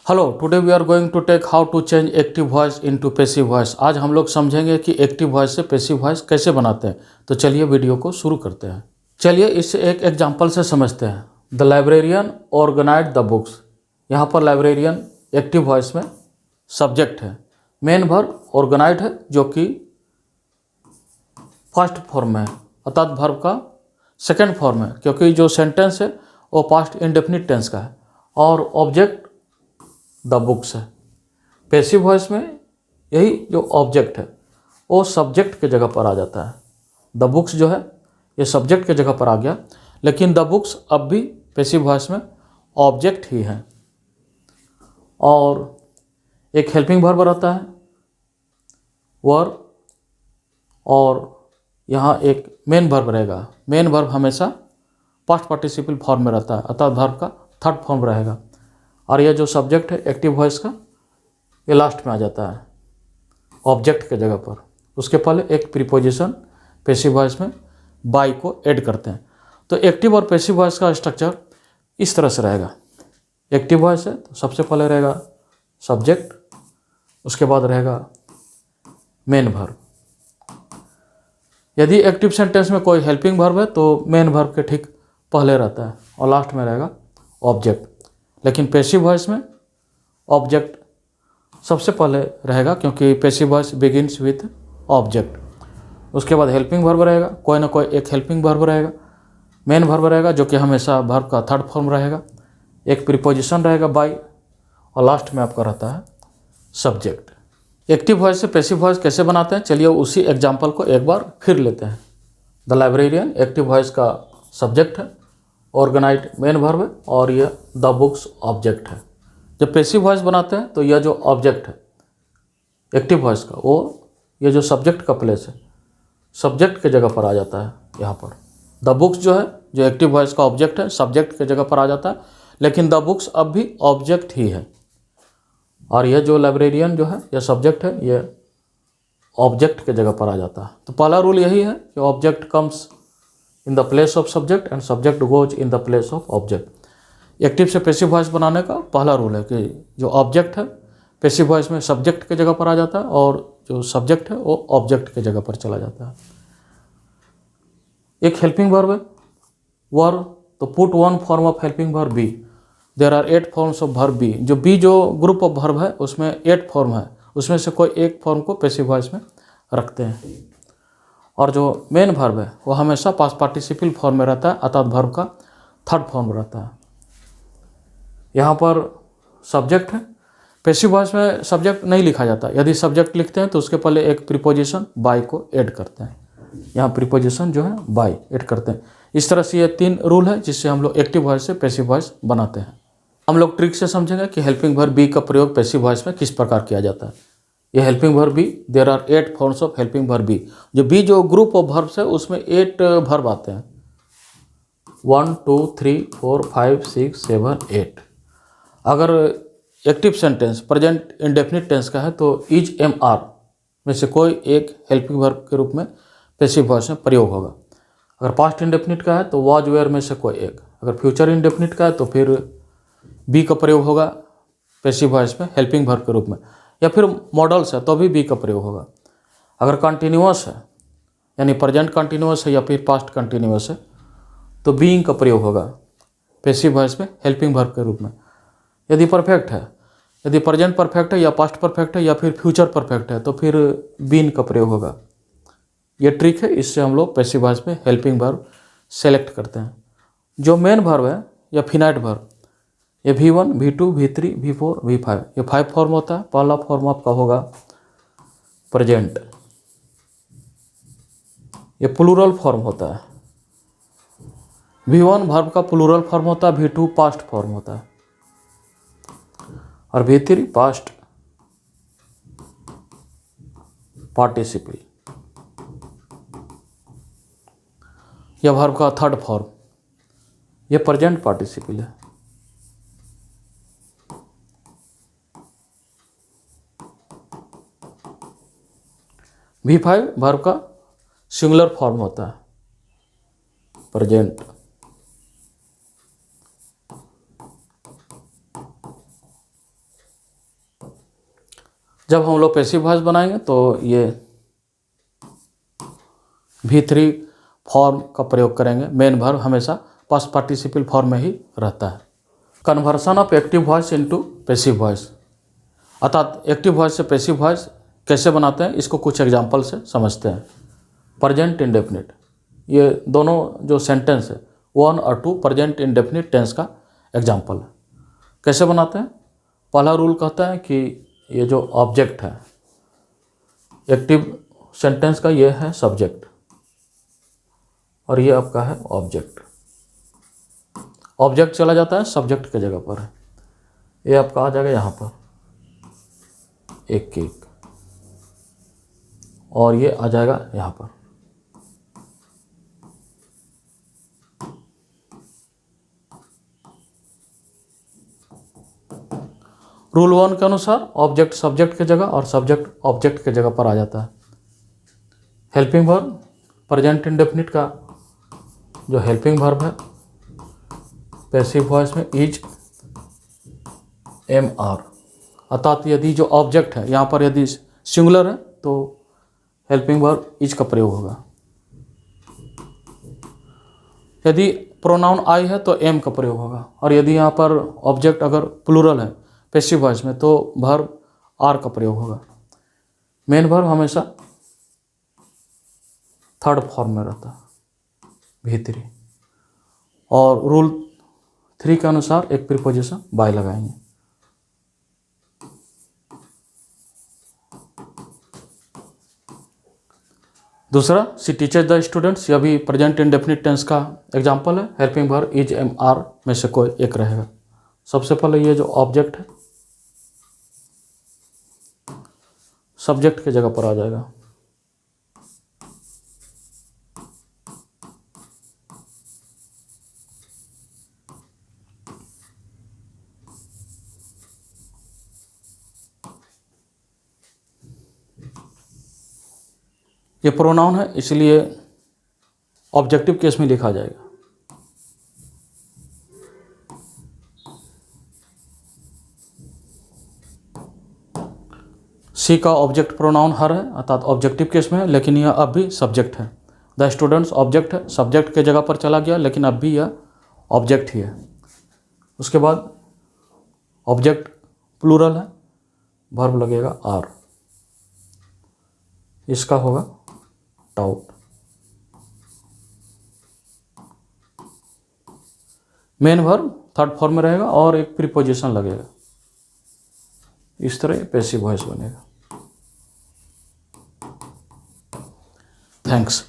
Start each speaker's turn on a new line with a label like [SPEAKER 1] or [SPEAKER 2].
[SPEAKER 1] Hello, today we are going to take how to change active voice into passive voice. आज हम लोग समझेंगे कि एक्टिव वॉइस से पैसिव वॉइस कैसे बनाते हैं। तो चलिए वीडियो को शुरू करते हैं। चलिए इससे एक एग्जांपल से समझते हैं। The librarian organised the books. यहाँ पर लाइब्रेरियन एक्टिव वॉइस में सब्जेक्ट है, मेन वर्ब ऑर्गेनाइज्ड है जो कि फर्स्ट फॉर्म में है, अर्थात वर्ब का सेकेंड फॉर्म है, क्योंकि जो सेंटेंस है वो पास्ट इंडेफिनिट टेंस का है और ऑब्जेक्ट द बुक्स है। पैसिव वॉइस में यही जो ऑब्जेक्ट है वो सब्जेक्ट के जगह पर आ जाता है। द बुक्स जो है ये सब्जेक्ट के जगह पर आ गया, लेकिन द बुक्स अब भी पैसिव वॉइस में ऑब्जेक्ट ही है। और एक हेल्पिंग वर्ब रहता है वर्ब, और यहाँ एक मेन वर्ब रहेगा। मेन वर्ब हमेशा पास्ट पार्टिसिपल फॉर्म में रहता है, अर्थात वर्ब का थर्ड फॉर्म रहेगा। और यह जो सब्जेक्ट है एक्टिव वॉइस का, ये लास्ट में आ जाता है ऑब्जेक्ट के जगह पर। उसके पहले एक प्रीपोजिशन पैसिव वॉइस में बाय को ऐड करते हैं। तो एक्टिव और पैसिव वॉइस का स्ट्रक्चर इस तरह से रहेगा। एक्टिव वॉइस है तो सबसे पहले रहेगा सब्जेक्ट, उसके बाद रहेगा मेन वर्ब। यदि एक्टिव सेंटेंस में कोई हेल्पिंग वर्ब है तो मेन वर्ब के ठीक पहले रहता है और लास्ट में रहेगा ऑब्जेक्ट। लेकिन पैसिव वॉइस में ऑब्जेक्ट सबसे पहले रहेगा, क्योंकि passive voice begins with object. उसके बाद हेल्पिंग वर्ब रहेगा, कोई ना कोई एक हेल्पिंग वर्ब रहेगा। मेन वर्ब रहेगा जो कि हमेशा वर्ब का थर्ड फॉर्म रहेगा। एक प्रीपोजिशन रहेगा बाय, और लास्ट में आपका रहता है सब्जेक्ट। एक्टिव वॉइस से पैसिव वॉइस कैसे बनाते हैं, चलिए उसी एग्जाम्पल को एक बार फिर लेते हैं। द लाइब्रेरियन एक्टिव वॉइस का सब्जेक्ट है, ऑर्गेनाइज्ड मेन वर्ब है, और यह द बुक्स ऑब्जेक्ट है। जब पैसिव वॉइस बनाते हैं तो यह जो ऑब्जेक्ट है एक्टिव वॉइस का, वो ये जो सब्जेक्ट का प्लेस है, सब्जेक्ट के जगह पर आ जाता है। यहाँ पर द बुक्स जो है, जो एक्टिव वॉइस का ऑब्जेक्ट है, सब्जेक्ट के जगह पर आ जाता है, लेकिन द बुक्स अब भी ऑब्जेक्ट ही है। और यह जो लाइब्रेरियन जो है, यह सब्जेक्ट है, यह ऑब्जेक्ट के जगह पर आ जाता है। तो पहला रूल यही है कि object comes in the place of subject and subject goes in the place of object. Active से पैसिव वॉइस बनाने का पहला रूल है कि जो ऑब्जेक्ट है पैसिव वॉइस में सब्जेक्ट के जगह पर आ जाता है, और जो सब्जेक्ट है वो ऑब्जेक्ट के जगह पर चला जाता है। एक हेल्पिंग वर्ब है वर्ब, तो put one form of helping verb be. There are 8 forms of verb be. जो बी जो ग्रुप ऑफ वर्ब है उसमें 8 फॉर्म है, उसमें से कोई एक फॉर्म को पैसिव वॉइस में रखते हैं। और जो मेन वर्ब है वो हमेशा पास्ट पार्टिसिपल फॉर्म में रहता है, अर्थात वर्ब का थर्ड फॉर्म रहता है। यहाँ पर सब्जेक्ट है, पैसिव वॉइस में सब्जेक्ट नहीं लिखा जाता। यदि सब्जेक्ट लिखते हैं तो उसके पहले एक प्रीपोजिशन बाय को ऐड करते हैं। यहाँ प्रीपोजिशन जो है बाय ऐड करते हैं। इस तरह से ये 3 रूल है जिससे हम लोग एक्टिव वॉइस से पैसिव वॉइस बनाते हैं। हम लोग ट्रिक से समझेंगे कि हेल्पिंग वर्ब बी का प्रयोग पैसिव वॉइस में किस प्रकार किया जाता है। ये helping verb be, there are 8 forms of helping verb be. जो बी जो ग्रुप ऑफ वर्ब्स है उसमें 8 वर्ब आते हैं, 1 2 3 4 5 6 7 8। अगर active sentence present indefinite tense का है तो इज एम आर में से कोई एक हेल्पिंग वर्ब के रूप में पैसिव वॉइस में प्रयोग होगा। अगर पास्ट इंडेफिनिट का है तो वाज वेयर में से कोई एक। अगर फ्यूचर इंडेफिनिट का है तो फिर बी का प्रयोग होगा पैसिव वॉइस में हेल्पिंग वर्ब के रूप में, या फिर मॉडल्स है तो भी बी का प्रयोग होगा। अगर कंटिन्यूअस है यानी प्रेजेंट कंटिन्यूअस है या फिर पास्ट कंटिन्यूअस है तो बीइंग का प्रयोग होगा पैसिव वॉइस में हेल्पिंग वर्ब के रूप में। यदि परफेक्ट है, यदि प्रेजेंट परफेक्ट है या पास्ट परफेक्ट है या फिर फ्यूचर परफेक्ट है तो फिर बीन का प्रयोग होगा। ये ट्रिक है, इससे हम लोग पैसिव वॉइस में हेल्पिंग वर्ब सेलेक्ट करते हैं। जो मेन वर्ब है या फिनाइट वर्ब, ये V1 V2 V3 V4 V5, ये 5 फॉर्म होता है। पहला फॉर्म आपका होगा प्रेजेंट, ये प्लूरल फॉर्म होता है। V1 वर्ब का प्लूरल फॉर्म होता है, V2 पास्ट फॉर्म होता है, और V3 पास्ट पार्टिसिपल, यह वर्ब का थर्ड फॉर्म, यह प्रेजेंट पार्टिसिपल है। V5 वर्ब का सिंगुलर फॉर्म होता है, प्रेजेंट। जब हम लोग पैसिव वॉइस बनाएंगे तो ये V3 फॉर्म का प्रयोग करेंगे। मेन वर्ब हमेशा पास्ट पार्टिसिपल फॉर्म में ही रहता है। Conversion of active voice into passive voice, अर्थात एक्टिव वॉइस से पैसिव वॉइस कैसे बनाते हैं, इसको कुछ एग्जाम्पल से समझते हैं। प्रेजेंट इंडेफिनिट, ये दोनों जो सेंटेंस है 1 और 2 प्रेजेंट इंडेफिनिट टेंस का एग्जाम्पल है। कैसे बनाते हैं? पहला रूल कहता है कि ये जो ऑब्जेक्ट है एक्टिव सेंटेंस का, ये है सब्जेक्ट और ये आपका है ऑब्जेक्ट। ऑब्जेक्ट चला जाता है सब्जेक्ट के जगह पर है, ये आपका आ जाएगा यहाँ पर एक एक, और ये आ जाएगा यहाँ पर। रूल 1 के अनुसार ऑब्जेक्ट सब्जेक्ट के जगह और सब्जेक्ट ऑब्जेक्ट के जगह पर आ जाता है। हेल्पिंग वर्ब प्रेजेंट इंडेफिनिट का जो हेल्पिंग वर्ब है पैसिव वॉइस में इज एम आर, अर्थात यदि जो ऑब्जेक्ट है यहाँ पर यदि सिंगुलर है तो हेल्पिंग वर्ब इज का प्रयोग होगा। यदि प्रोनाउन आई है तो एम का प्रयोग होगा, और यदि यहाँ पर ऑब्जेक्ट अगर प्लूरल है पैसिव वॉइस में तो वर्ब आर का प्रयोग होगा। मेन वर्ब हमेशा थर्ड फॉर्म में रहता है V3, और रूल 3 के अनुसार एक प्रीपोजिशन बाय लगाएंगे। दूसरा शी टीचर्स द स्टूडेंट्स, यह भी प्रेजेंट इंडेफिनिट टेंस का एग्जाम्पल है। Helping verb is am are में से कोई एक रहेगा। सबसे पहले ये जो ऑब्जेक्ट है सब्जेक्ट की जगह पर आ जाएगा। ये प्रोनाउन है इसलिए ऑब्जेक्टिव केस में लिखा जाएगा। सी का ऑब्जेक्ट प्रोनाउन हर है, अर्थात ऑब्जेक्टिव केस में है, लेकिन यह अब भी सब्जेक्ट है। द स्टूडेंट्स ऑब्जेक्ट है, सब्जेक्ट के जगह पर चला गया लेकिन अब भी यह ऑब्जेक्ट ही है। उसके बाद ऑब्जेक्ट प्लूरल है, वर्ब लगेगा आर, इसका होगा taut. Main verb third form में रहेगा और एक प्रीपोजिशन लगेगा। इस तरह पैसिव वॉइस बनेगा। थैंक्स।